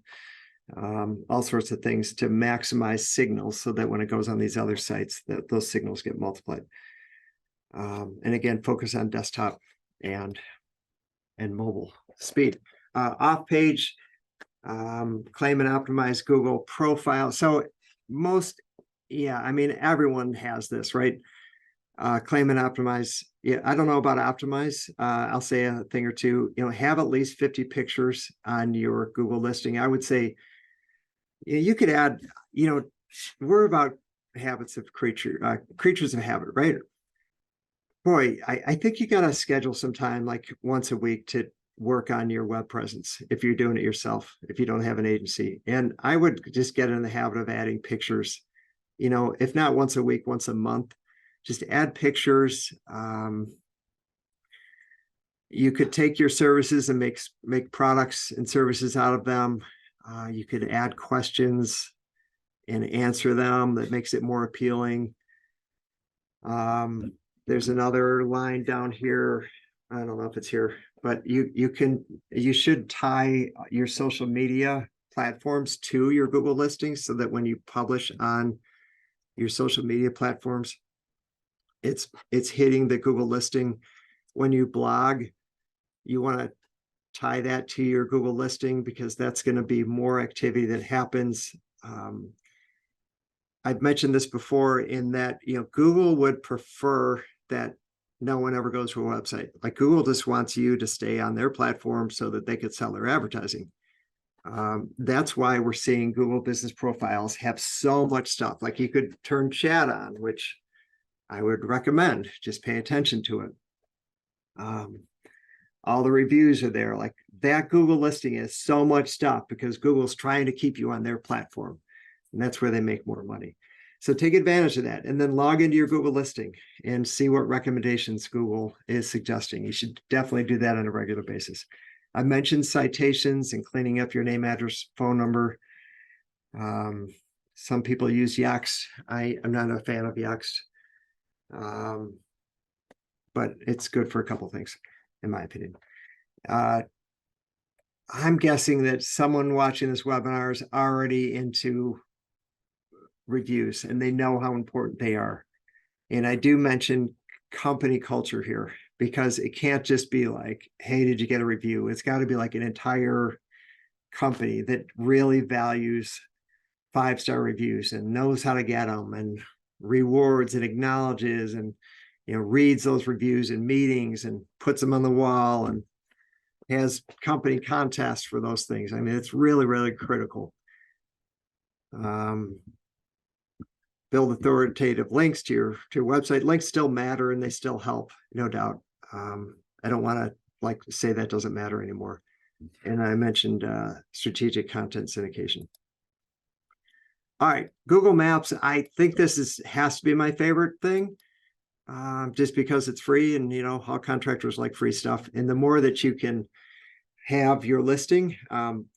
all sorts of things to maximize signals, so that when it goes on these other sites, that those signals get multiplied. And again, focus on desktop and mobile speed. Off page, claim and optimize Google profile. So everyone has this, right? Claim and optimize. Yeah, I don't know about optimize. I'll say a thing or two. Have at least 50 pictures on your Google listing. I would say you could add, we're about habits of creatures of habit, right? Boy, I think you got to schedule some time, like once a week, to work on your web presence if you're doing it yourself, if you don't have an agency. And I would just get in the habit of adding pictures, if not once a week, once a month. Just add pictures. You could take your services and make products and services out of them. You could add questions and answer them. That makes it more appealing. There's another line down here. I don't know if it's here, but you should tie your social media platforms to your Google listings, so that when you publish on your social media platforms, it's hitting the Google listing. When you blog, you want to tie that to your Google listing, because that's going to be more activity that happens. I've mentioned this before, in that Google would prefer that no one ever goes to a website. Like, Google just wants you to stay on their platform so that they could sell their advertising. That's why we're seeing Google business profiles have so much stuff. Like, you could turn chat on, which I would recommend just pay attention to it. All the reviews are there. Like that Google listing is so much stuff because Google's trying to keep you on their platform, and that's where they make more money. So take advantage of that and then log into your Google listing and see what recommendations Google is suggesting. You should definitely do that on a regular basis. I mentioned citations and cleaning up your name, address, phone number. Some people use Yext. I'm not a fan of Yext, but it's good for a couple of things, in my opinion. I'm guessing that someone watching this webinar is already into reviews and they know how important they are. And I do mention company culture here because it can't just be like, hey, did you get a review? It's got to be like an entire company that really values 5-star reviews and knows how to get them and rewards and acknowledges and reads those reviews in meetings and puts them on the wall and has company contests for those things. I mean, it's really, really critical. Build authoritative links to your website. Links still matter and they still help, no doubt. I don't want to say that doesn't matter anymore. And I mentioned strategic content syndication. All right, Google Maps. I think this has to be my favorite thing, just because it's free, and all contractors like free stuff. And the more that you can have your listing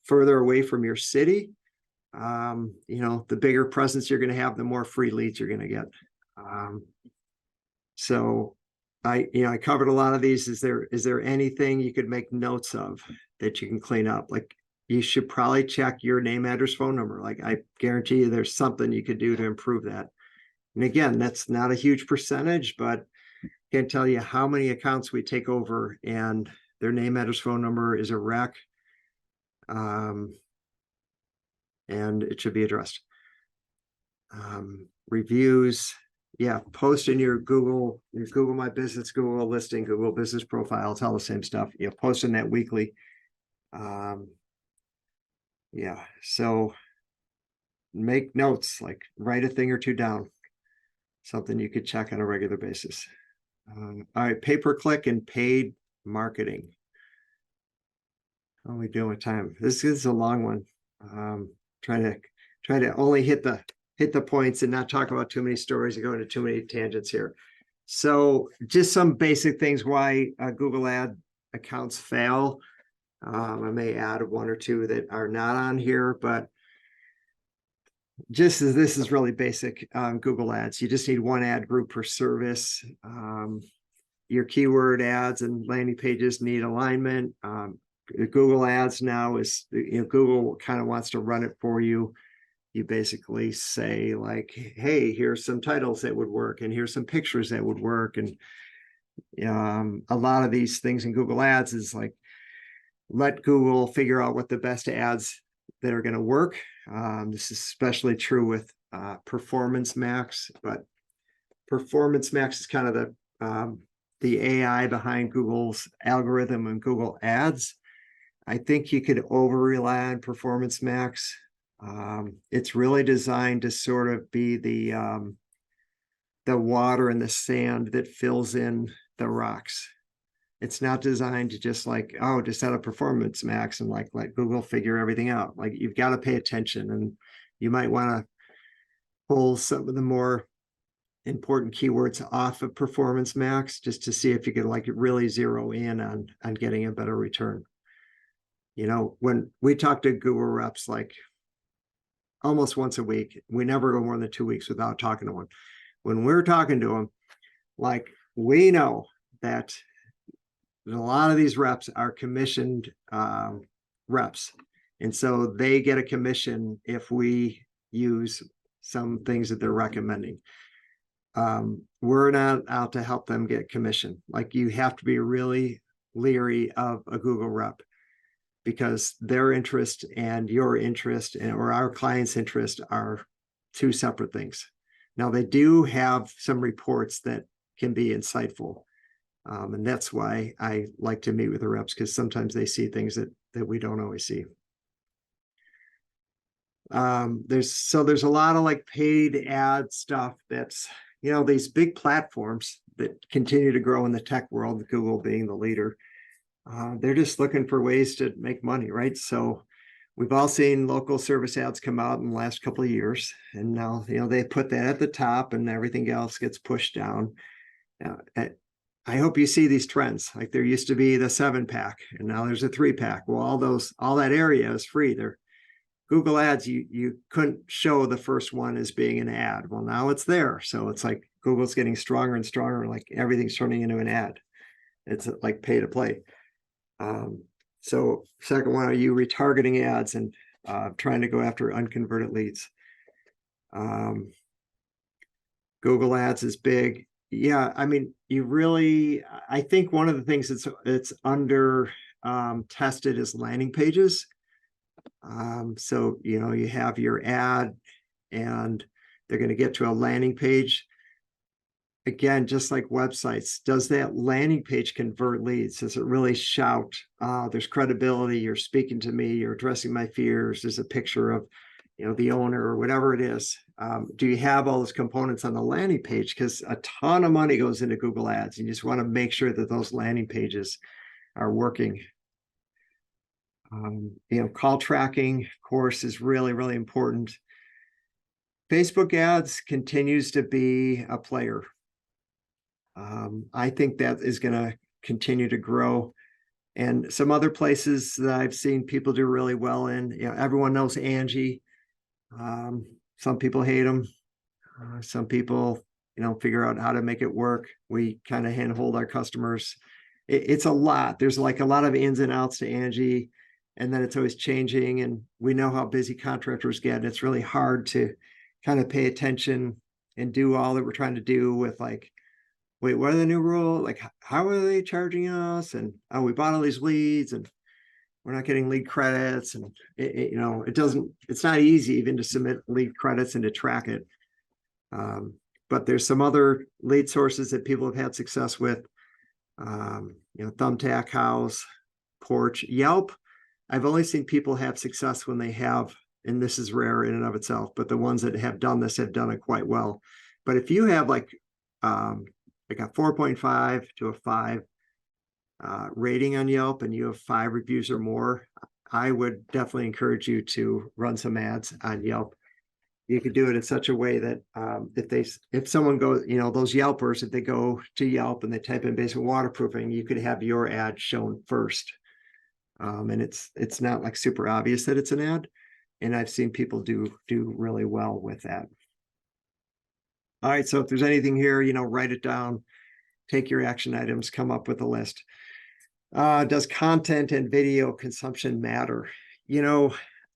further away from your city, the bigger presence you're going to have, the more free leads you're going to get. So I covered a lot of these. Is there anything you could make notes of that you can clean up? Like, you should probably check your name, address, phone number. Like, I guarantee you there's something you could do to improve that. And again, that's not a huge percentage, but I can't tell you how many accounts we take over and their name, address, phone number is a wreck. And it should be addressed. Reviews, yeah, post in your Google My Business, Google listing, Google business profile. It's all the same stuff. Post in that weekly. Yeah, so make notes, like write a thing or two down, something you could check on a regular basis. All right, pay-per-click and paid marketing. How are we doing with time? This is a long one. Try to only hit the points and not talk about too many stories and go into too many tangents here. So just some basic things why Google ad accounts fail. I may add one or two that are not on here, but just as this is really basic Google ads, you just need one ad group per service. Your keyword ads and landing pages need alignment. Google ads now is, Google kind of wants to run it for you. You basically say like, hey, here's some titles that would work and here's some pictures that would work. And a lot of these things in Google ads is like, let Google figure out what the best ads that are going to work. This is especially true with Performance Max, but Performance Max is kind of the AI behind Google's algorithm and Google ads. I think you could over rely on Performance Max. It's really designed to sort of be the water and the sand that fills in the rocks. It's not designed to just like, oh, just set a Performance Max and like let Google figure everything out. Like, you've got to pay attention, and you might want to pull some of the more important keywords off of Performance Max just to see if you could like really zero in on getting a better return. When we talk to Google reps, like almost once a week, we never go more than 2 weeks without talking to one. When we're talking to them, like, we know that a lot of these reps are commissioned reps. And so they get a commission if we use some things that they're recommending. We're not out to help them get commission. Like, you have to be really leery of a Google rep, because their interest and your interest or our client's interest are two separate things. Now, they do have some reports that can be insightful. And that's why I like to meet with the reps, because sometimes they see things that we don't always see. There's a lot of like paid ad stuff that's these big platforms that continue to grow in the tech world, Google being the leader, they're just looking for ways to make money, right? So we've all seen local service ads come out in the last couple of years, and now, they put that at the top and everything else gets pushed down. I hope you see these trends. Like there used to be the 7-pack and now there's a 3-pack. Well, all that area is free. They're Google ads, you couldn't show the first one as being an ad. Well, now it's there. So it's like Google's getting stronger and stronger, like everything's turning into an ad. It's like pay to play. So second one, are you retargeting ads and trying to go after unconverted leads? Google ads is big. Yeah, I mean, I think one of the things it's under tested is landing pages. So, you have your ad and they're going to get to a landing page. Again, just like websites, does that landing page convert leads? Does it really shout, there's credibility, you're speaking to me, you're addressing my fears, there's a picture of, the owner or whatever it is. Do you have all those components on the landing page? Because a ton of money goes into Google ads. You just want to make sure that those landing pages are working. Call tracking, of course, is really, really important. Facebook ads continues to be a player. I think that is going to continue to grow. And some other places that I've seen people do really well in, everyone knows Angie. Some people hate them. Some people, figure out how to make it work. We kind of handhold our customers. It's a lot. There's like a lot of ins and outs to Angie, and then it's always changing. And we know how busy contractors get. And it's really hard to kind of pay attention and do all that we're trying to do with like, wait, what are the new rules? Like, how are they charging us? And we bought all these leads and we're not getting lead credits. And it's not easy even to submit lead credits and to track it. But there's some other lead sources that people have had success with. Thumbtack, House, Porch, Yelp. I've only seen people have success when they have, and this is rare in and of itself, but the ones that have done this have done it quite well. But if you have like a 4.5 to a 5 rating on Yelp and you have 5 reviews or more, I would definitely encourage you to run some ads on Yelp. You could do it in such a way that if someone goes, those Yelpers, if they go to Yelp and they type in basement waterproofing, you could have your ad shown first. And it's not like super obvious that it's an ad. And I've seen people do really well with that. All right, so if there's anything here, write it down, take your action items, come up with a list. Does content and video consumption matter?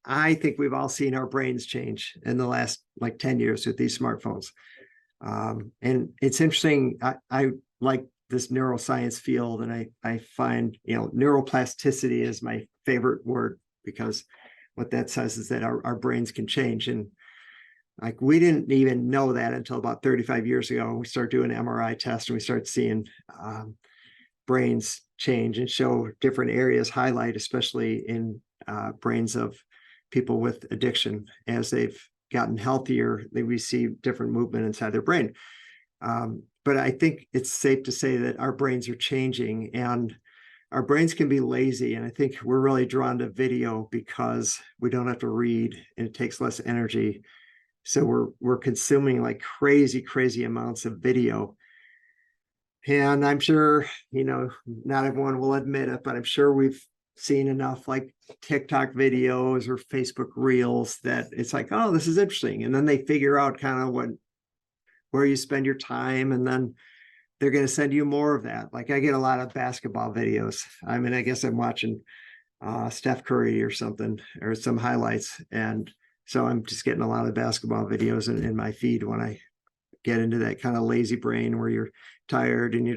I think we've all seen our brains change in the last 10 years with these smartphones. And it's interesting. I like this neuroscience field, and I find, neuroplasticity is my favorite word, because what that says is that our brains can change. And we didn't even know that until about 35 years ago. We started doing MRI tests and we started seeing brains change and show different areas highlight, especially in brains of people with addiction. As they've gotten healthier, they receive different movement inside their brain. But I think it's safe to say that our brains are changing, and our brains can be lazy. And I think we're really drawn to video because we don't have to read and it takes less energy. So we're consuming crazy amounts of video. And I'm sure, not everyone will admit it, but I'm sure we've seen enough TikTok videos or Facebook reels that it's like, oh, this is interesting. And then they figure out kind of where you spend your time, and then they're going to send you more of that. I get a lot of basketball videos. I mean, I guess I'm watching Steph Curry or something, or some highlights. And so I'm just getting a lot of basketball videos in my feed when I get into that kind of lazy brain where you're tired and you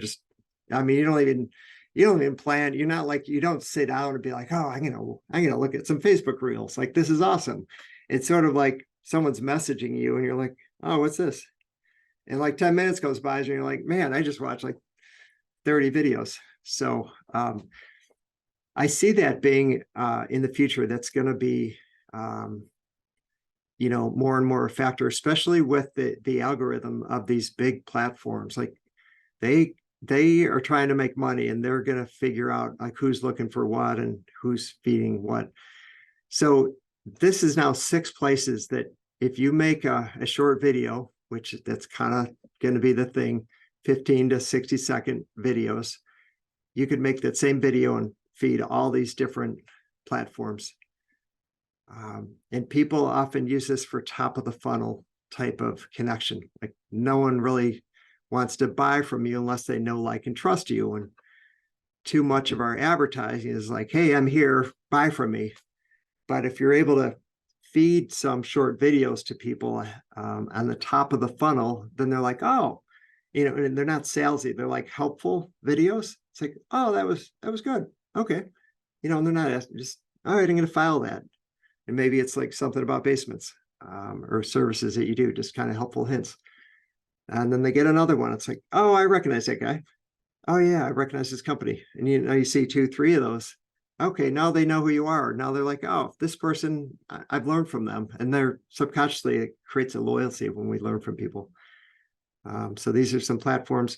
don't even plan. You're not you don't sit down and be like, oh, I'm gonna look at some Facebook reels. This is awesome. It's sort of like someone's messaging you and you're like, oh, what's this? And 10 minutes goes by and you're like, man, I just watched 30 videos. So I see that being in the future, that's going to be more and more a factor, especially with the algorithm of these big platforms. Like they are trying to make money, and they're going to figure out like who's looking for what and who's feeding what. So this is now 6 places that if you make a short video, which that's kind of going to be the thing, 15 to 60-second videos, you could make that same video and feed all these different platforms. And people often use this for top of the funnel type of connection. Like no one really wants to buy from you unless they know, like, and trust you. And too much of our advertising is like, hey, I'm here, buy from me. But if you're able to feed some short videos to people on the top of the funnel, then they're like, oh, and they're not salesy. They're like helpful videos. It's like, oh, that was good. Okay. And they're not asking, just, all right, I'm going to file that. And maybe it's like something about basements or services that you do, just kind of helpful hints. And then they get another one. It's like, oh, I recognize that guy. Oh yeah, I recognize this company. And you see 2, 3 of those. Okay, now they know who you are. Now they're like, oh, this person, I've learned from them. And they're subconsciously, it creates a loyalty when we learn from people. So these are some platforms.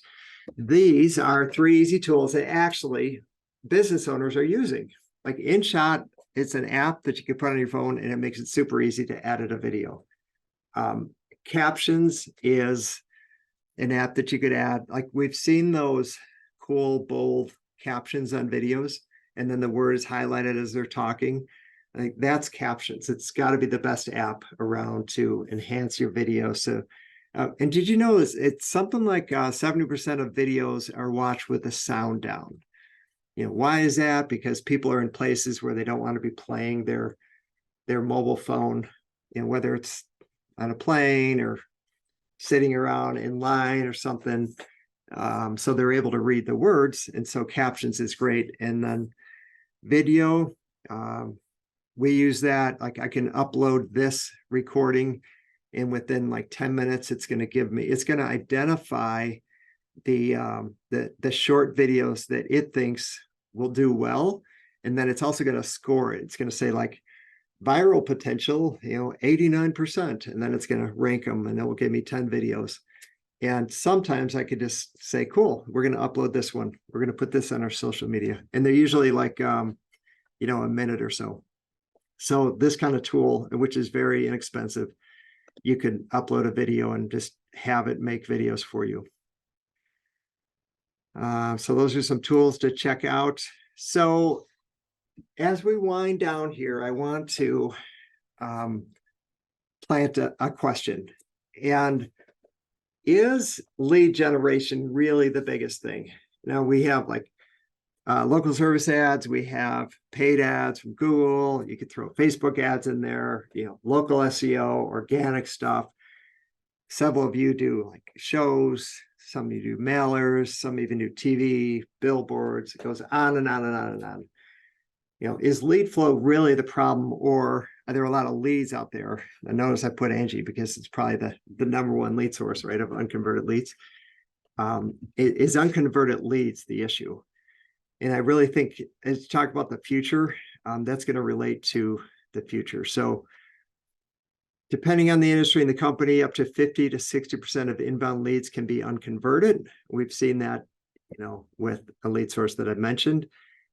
These are 3 easy tools that actually business owners are using. Like InShot, it's an app that you can put on your phone, and it makes it super easy to edit a video. Captions is an app that you could add. Like we've seen those cool, bold captions on videos, and then the word is highlighted as they're talking. I think that's captions. It's got to be the best app around to enhance your video. So, and did you know it's something like 70% of videos are watched with the sound down. Why is that? Because people are in places where they don't want to be playing their mobile phone, whether it's on a plane or sitting around in line or something. So they're able to read the words. And so captions is great. And then video, we use that. Like I can upload this recording, and within like 10 minutes, it's going to identify the short videos that it thinks will do well. And then it's also going to score it. It's going to say like viral potential, 89%. And then it's going to rank them, and it will give me 10 videos. And sometimes I could just say, cool, we're going to upload this one. We're going to put this on our social media. And they're usually like, a minute or so. So this kind of tool, which is very inexpensive, you could upload a video and just have it make videos for you. So those are some tools to check out. So as we wind down here, I want to plant a question. And is lead generation really the biggest thing? Now we have like local service ads, we have paid ads from Google, you could throw Facebook ads in there, local SEO, organic stuff. Several of you do like shows, some of you do mailers, some even do TV, billboards. It goes on and on and on and on. Is lead flow really the problem, or are there a lot of leads out there? I notice I put Angie because it's probably the number one lead source, right, of unconverted leads. Is unconverted leads the issue? And I really think, as you talk about the future, that's going to relate to the future. So depending on the industry and the company, up to 50 to 60% of inbound leads can be unconverted. We've seen that, with a lead source that I've mentioned.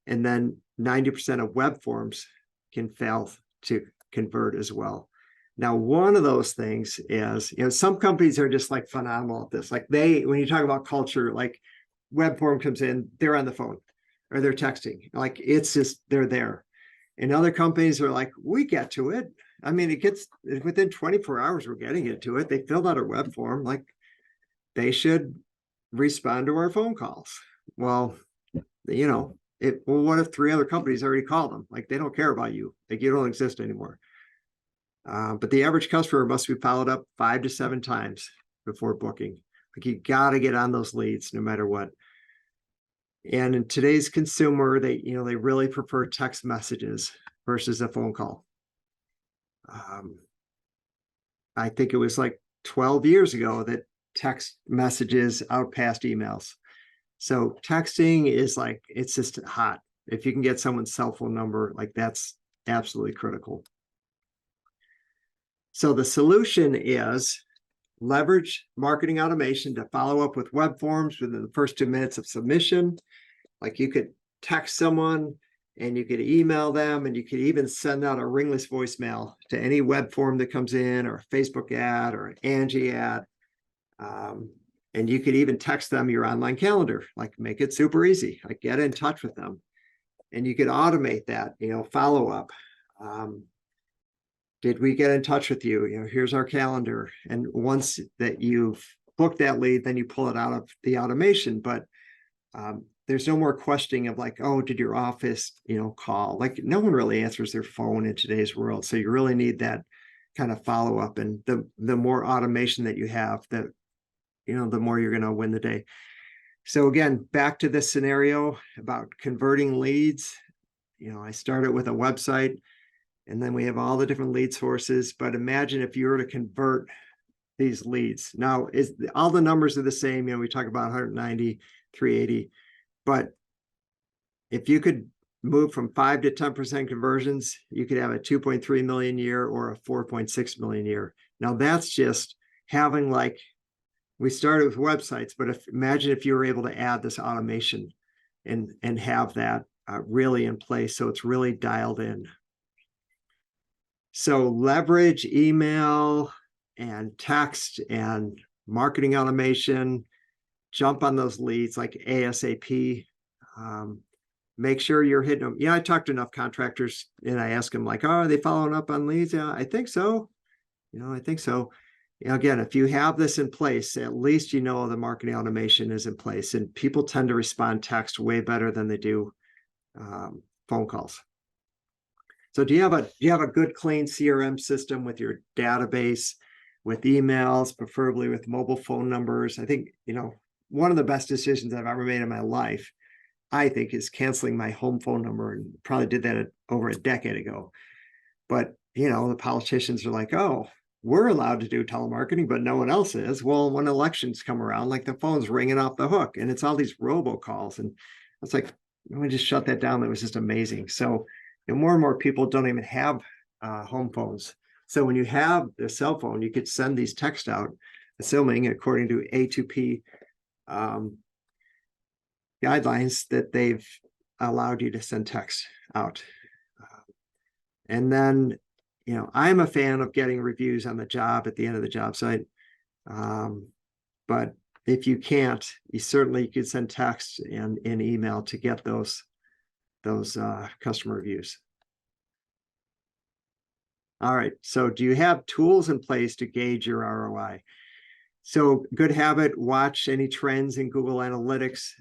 And then 90% of web forms can fail to convert as well. Now, one of those things is, some companies are just like phenomenal at this. Like when you talk about culture, like web form comes in, they're on the phone or they're texting. Like it's just, they're there. And other companies are like, we get to it. I mean, it gets within 24 hours, we're getting into it. They filled out a web form. Like they should respond to our phone calls. Well, what if 3 other companies already called them? Like they don't care about you. Like you don't exist anymore. But the average customer must be followed up 5 to 7 times before booking. Like you got to get on those leads no matter what. And in today's consumer, they really prefer text messages versus a phone call. I think it was like 12 years ago that text messages outpassed emails. So texting is like, it's just hot. If you can get someone's cell phone number, like that's absolutely critical. So the solution is leverage marketing automation to follow up with web forms within the first 2 minutes of submission. Like you could text someone and you could email them, and you could even send out a ringless voicemail to any web form that comes in, or a Facebook ad or an Angie ad. And you could even text them your online calendar, like make it super easy, like get in touch with them. And you could automate that, follow up. Did we get in touch with you? Here's our calendar. And once that you've booked that lead, then you pull it out of the automation. But there's no more questioning of like, oh, did your office, call? Like no one really answers their phone in today's world. So you really need that kind of follow up. And the more automation that you have, the more you're going to win the day. So again, back to this scenario about converting leads. I started with a website, and then we have all the different lead sources. But imagine if you were to convert these leads. Now, all the numbers are the same. We talk about 190, 380. But if you could move from 5 to 10% conversions, you could have a 2.3 million year or a 4.6 million year. Now, that's just having we started with websites, but imagine if you were able to add this automation and have that really in place, so it's really dialed in. So leverage email and text and marketing automation, jump on those leads like ASAP. Make sure you're hitting them. I talked to enough contractors and I ask them like, oh, are they following up on leads? Yeah, I think so. I think so. Again, if you have this in place, at least the marketing automation is in place, and people tend to respond text way better than they do phone calls. So do you have a good, clean CRM system with your database, with emails, preferably with mobile phone numbers? I think, one of the best decisions I've ever made in my life, I think, is canceling my home phone number, and probably did that over a decade ago. But, the politicians are like, oh, we're allowed to do telemarketing, but no one else is. Well, when elections come around, like the phone's ringing off the hook, and it's all these robocalls. And it's like, we just shut that down. That was just amazing. So more and more people don't even have home phones. So when you have a cell phone, you could send these texts out, assuming according to A2P guidelines that they've allowed you to send text out. And then, I'm a fan of getting reviews on the job at the end of the job site. But if you can't, you certainly could send text and email to get those customer reviews. All right. So do you have tools in place to gauge your ROI? So good habit, watch any trends in Google Analytics,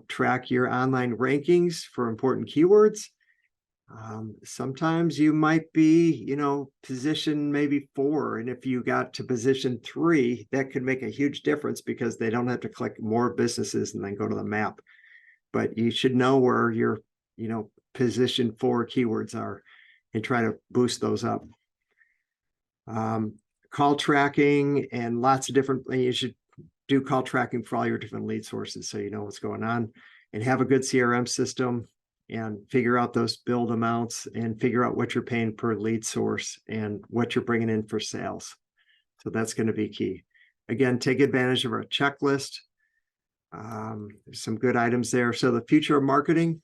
track your online rankings for important keywords. Sometimes you might be, position maybe 4. And if you got to position 3, that could make a huge difference because they don't have to click more businesses and then go to the map. But you should know where your, position 4 keywords are and try to boost those up. Call tracking and lots of different, you should do call tracking for all your different lead sources so you know what's going on, and have a good CRM system and figure out those build amounts and figure out what you're paying per lead source and what you're bringing in for sales. So that's going to be key. Again, take advantage of our checklist. There's some good items there. So the future of marketing,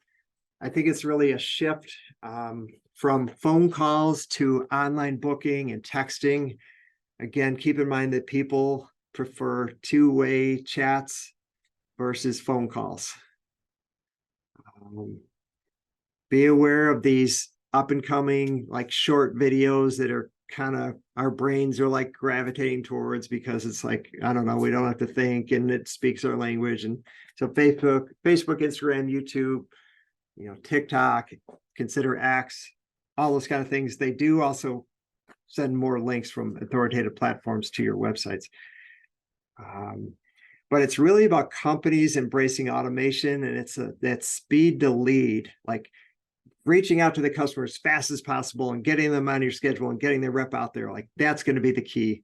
I think it's really a shift from phone calls to online booking and texting. Again, keep in mind that people prefer two-way chats versus phone calls. Be aware of these up and coming short videos that are kind of our brains are gravitating towards because it's I don't know, we don't have to think and it speaks our language. And so Facebook, Instagram, YouTube, TikTok, consider X, all those kind of things. They do also send more links from authoritative platforms to your websites. But it's really about companies embracing automation, and it's that speed to lead, reaching out to the customer as fast as possible and getting them on your schedule and getting their rep out there. That's going to be the key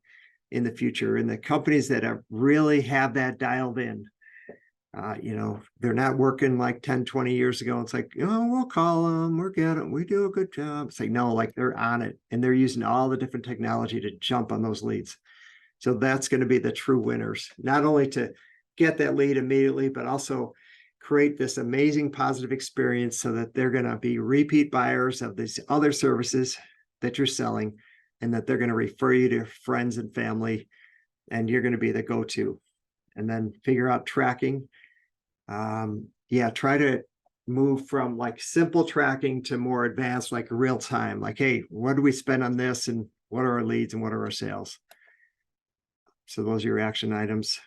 in the future. And the companies that really have that dialed in, They're not working like 10, 20 years ago. It's like, we'll call them, we'll get them, we do a good job. It's like, no, like they're on it and they're using all the different technology to jump on those leads. So that's going to be the true winners, not only to get that lead immediately, but also create this amazing positive experience so that they're going to be repeat buyers of these other services that you're selling, and that they're going to refer you to friends and family, and you're going to be the go-to. And then figure out tracking. Try to move from like simple tracking to more advanced, like real time, like, hey, what do we spend on this, and what are our leads, and what are our sales? So those are your action items.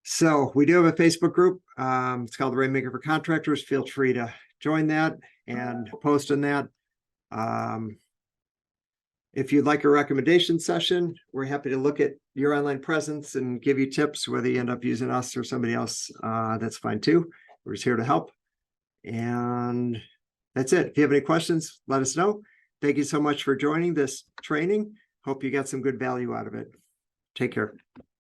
So we do have a Facebook group. It's called the Rainmaker for Contractors. Feel free to join that and post on that. If you'd like a recommendation session, we're happy to look at your online presence and give you tips, whether you end up using us or somebody else. That's fine too. We're just here to help. And that's it. If you have any questions, let us know. Thank you so much for joining this training. Hope you got some good value out of it. Take care.